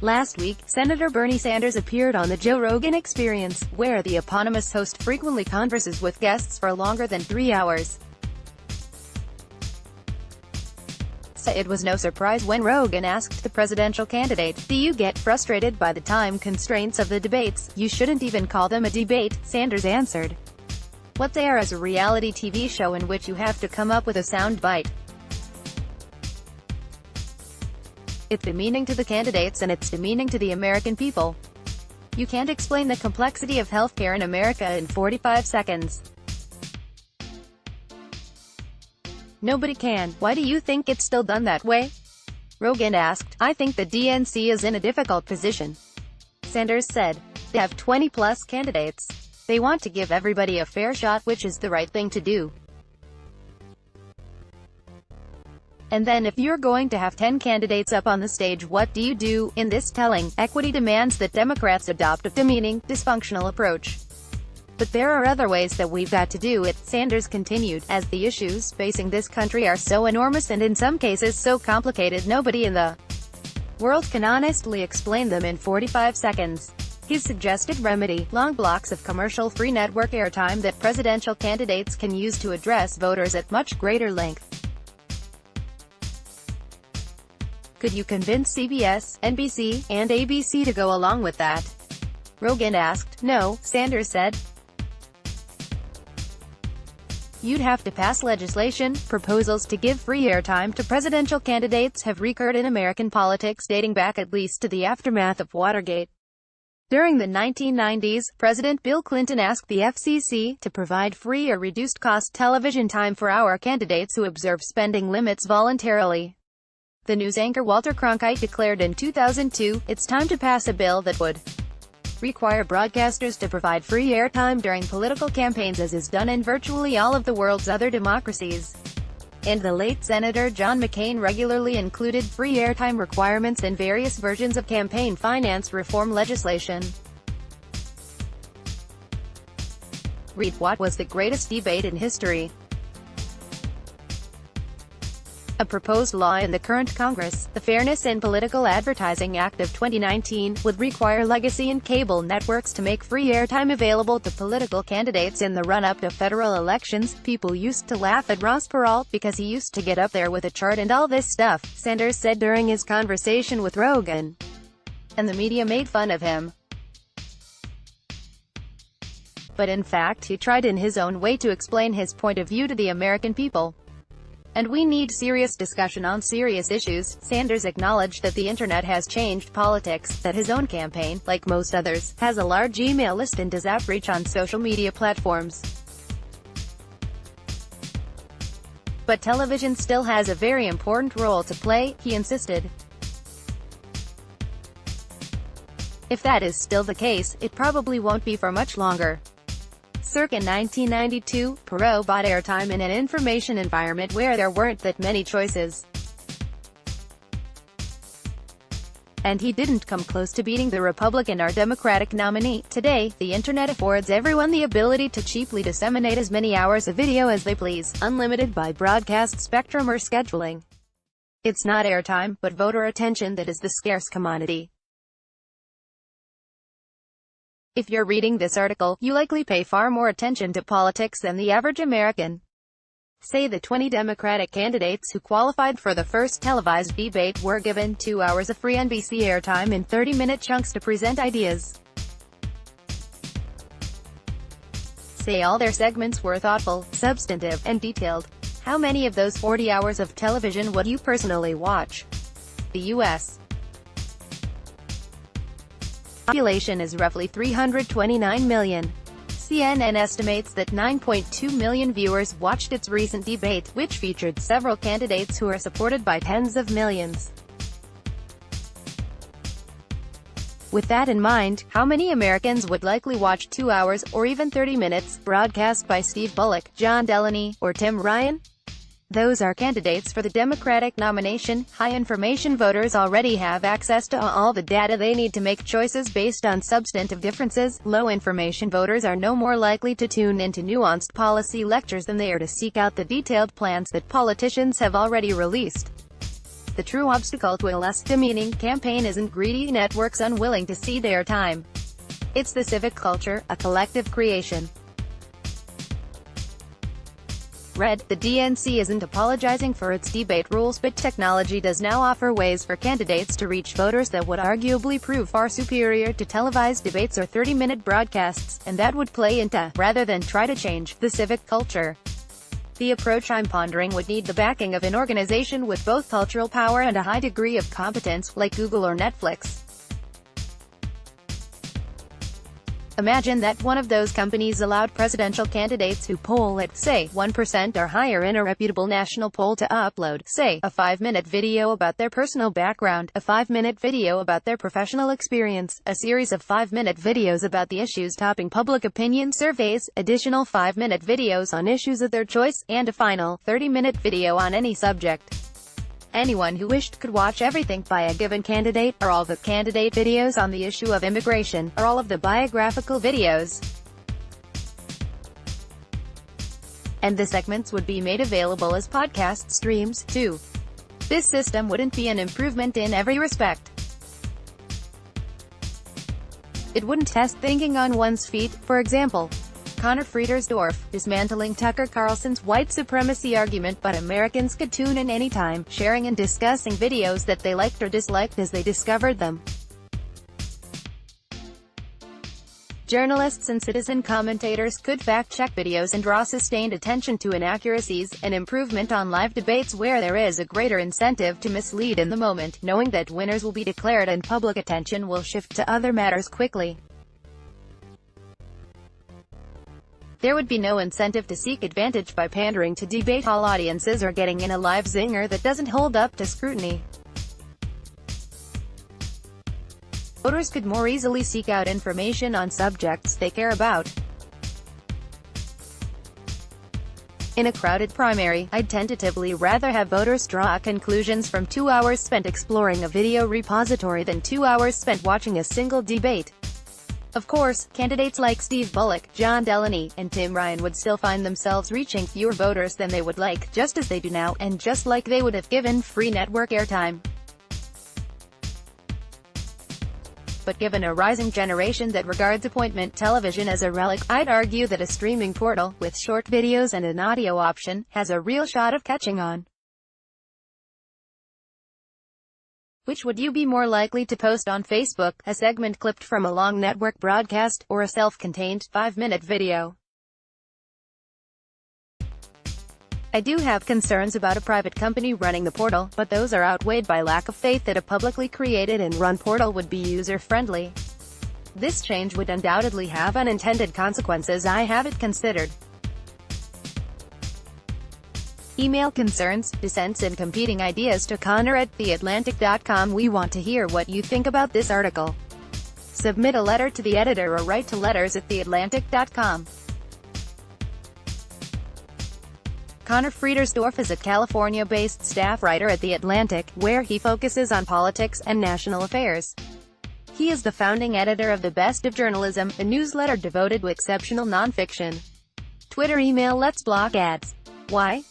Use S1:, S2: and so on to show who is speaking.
S1: Last week, Senator Bernie Sanders appeared on the Joe Rogan Experience, where the eponymous host frequently converses with guests for longer than 3 hours. So it was no surprise when Rogan asked the presidential candidate, "Do you get frustrated by the time constraints of the debates? You shouldn't even call them a debate," Sanders answered. "What they are is a reality TV show in which you have to come up with a sound bite. It's demeaning to the candidates and it's demeaning to the American people. You can't explain the complexity of healthcare in America in 45 seconds. Nobody can. Why do you think it's still done that way?" Rogan asked. "I think the DNC is in a difficult position," Sanders said. "They have 20-plus candidates. They want to give everybody a fair shot, which is the right thing to do. And then if you're going to have 10 candidates up on the stage, what do you do? In this telling, equity demands that Democrats adopt a demeaning, dysfunctional approach. But there are other ways that we've got to do it," Sanders continued, "as the issues facing this country are so enormous and in some cases so complicated nobody in the world can honestly explain them in 45 seconds. His suggested remedy: long blocks of commercial-free network airtime that presidential candidates can use to address voters at much greater length. Could you convince CBS, NBC, and ABC to go along with that?" Rogan asked. "No," Sanders said. "You'd have to pass legislation. Proposals to give free airtime to presidential candidates have recurred in American politics dating back at least to the aftermath of Watergate. During the 1990s, President Bill Clinton asked the FCC to provide free or reduced-cost television time for our candidates who observe spending limits voluntarily. The news anchor Walter Cronkite declared in 2002, "It's time to pass a bill that would require broadcasters to provide free airtime during political campaigns, as is done in virtually all of the world's other democracies." And the late Senator John McCain regularly included free airtime requirements in various versions of campaign finance reform legislation. Read what was the greatest debate in history. A proposed law in the current Congress, the Fairness in Political Advertising Act of 2019, would require legacy and cable networks to make free airtime available to political candidates in the run-up to federal elections. "People used to laugh at Ross Perot because he used to get up there with a chart and all this stuff," Sanders said during his conversation with Rogan. "And the media made fun of him. But in fact, he tried in his own way to explain his point of view to the American people. And we need serious discussion on serious issues." Sanders acknowledged that the internet has changed politics, that his own campaign, like most others, has a large email list and does outreach on social media platforms. But television still has a very important role to play, he insisted. "If that is still the case, it probably won't be for much longer." Circa 1992, Perot bought airtime in an information environment where there weren't that many choices. And he didn't come close to beating the Republican or Democratic nominee. Today, the internet affords everyone the ability to cheaply disseminate as many hours of video as they please, unlimited by broadcast spectrum or scheduling. It's not airtime, but voter attention that is the scarce commodity. If you're reading this article, you likely pay far more attention to politics than the average American. Say the 20 Democratic candidates who qualified for the first televised debate were given 2 hours of free NBC airtime in 30-minute chunks to present ideas. Say all their segments were thoughtful, substantive, and detailed. How many of those 40 hours of television would you personally watch? The U.S. population is roughly 329 million. CNN estimates that 9.2 million viewers watched its recent debate, which featured several candidates who are supported by tens of millions. With that in mind, how many Americans would likely watch 2 hours, or even 30 minutes, broadcast by Steve Bullock, John Delaney, or Tim Ryan? Those are candidates for the Democratic nomination. High-information voters already have access to all the data they need to make choices based on substantive differences. Low-information voters are no more likely to tune into nuanced policy lectures than they are to seek out the detailed plans that politicians have already released. The true obstacle to a less demeaning campaign isn't greedy networks unwilling to cede their time. It's the civic culture, a collective creation. Red, the DNC isn't apologizing for its debate rules, but technology does now offer ways for candidates to reach voters that would arguably prove far superior to televised debates or 30-minute broadcasts, and that would play into, rather than try to change, the civic culture. The approach I'm pondering would need the backing of an organization with both cultural power and a high degree of competence, like Google or Netflix. Imagine that one of those companies allowed presidential candidates who poll at, say, 1% or higher in a reputable national poll to upload, say, a 5-minute video about their personal background, a 5-minute video about their professional experience, a series of 5-minute videos about the issues topping public opinion surveys, additional 5-minute videos on issues of their choice, and a final, 30-minute video on any subject. Anyone who wished could watch everything by a given candidate, or all the candidate videos on the issue of immigration, or all of the biographical videos. And the segments would be made available as podcast streams, too. This system wouldn't be an improvement in every respect. It wouldn't test thinking on one's feet, for example. Conor Friedersdorf, dismantling Tucker Carlson's white supremacy argument, but Americans could tune in anytime, sharing and discussing videos that they liked or disliked as they discovered them. Journalists and citizen commentators could fact-check videos and draw sustained attention to inaccuracies, an improvement on live debates where there is a greater incentive to mislead in the moment, knowing that winners will be declared and public attention will shift to other matters quickly. There would be no incentive to seek advantage by pandering to debate hall audiences or getting in a live zinger that doesn't hold up to scrutiny. Voters could more easily seek out information on subjects they care about. In a crowded primary, I'd tentatively rather have voters draw conclusions from 2 hours spent exploring a video repository than 2 hours spent watching a single debate. Of course, candidates like Steve Bullock, John Delaney, and Tim Ryan would still find themselves reaching fewer voters than they would like, just as they do now, and just like they would have given free network airtime. But given a rising generation that regards appointment television as a relic, I'd argue that a streaming portal, with short videos and an audio option, has a real shot of catching on. Which would you be more likely to post on Facebook, a segment clipped from a long network broadcast, or a self-contained, 5-minute video? I do have concerns about a private company running the portal, but those are outweighed by lack of faith that a publicly created and run portal would be user-friendly. This change would undoubtedly have unintended consequences I haven't considered. Email concerns, dissents and competing ideas to Connor@theatlantic.com. We want to hear what you think about this article. Submit a letter to the editor or write to letters@theatlantic.com. Conor Friedersdorf is a California-based staff writer at The Atlantic, where he focuses on politics and national affairs. He is the founding editor of The Best of Journalism, a newsletter devoted to exceptional nonfiction. Twitter email Let's block ads. Why?